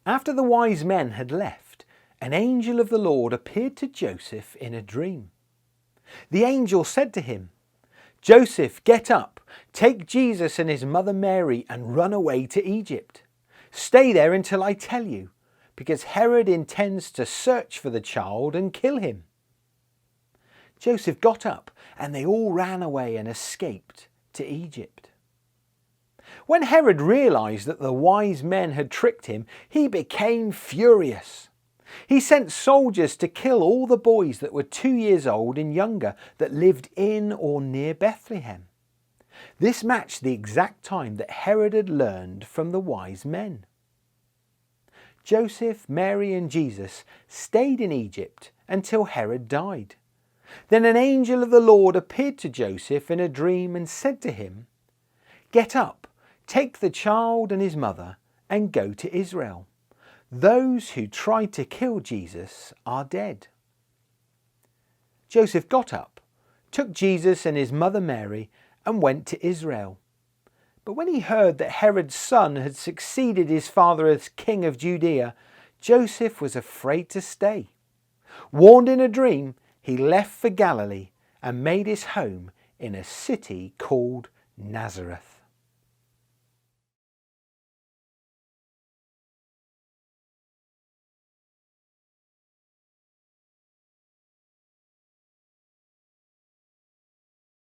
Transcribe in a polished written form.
After the wise men had left, an angel of the Lord appeared to Joseph in a dream. The angel said to him, "Joseph, get up, take Jesus and his mother Mary and run away to Egypt. Stay there until I tell you, because Herod intends to search for the child and kill him." Joseph got up and they all ran away and escaped to Egypt. When Herod realized that the wise men had tricked him, he became furious. He sent soldiers to kill all the boys that were 2 years old and younger that lived in or near Bethlehem. This matched the exact time that Herod had learned from the wise men. Joseph, Mary and Jesus stayed in Egypt until Herod died. Then an angel of the Lord appeared to Joseph in a dream and said to him, "Get up, take the child and his mother and go to Israel. Those who tried to kill Jesus are dead." Joseph got up, took Jesus and his mother Mary and went to Israel. But when he heard that Herod's son had succeeded his father as king of Judea, Joseph was afraid to stay. Warned in a dream, he left for Galilee and made his home in a city called Nazareth.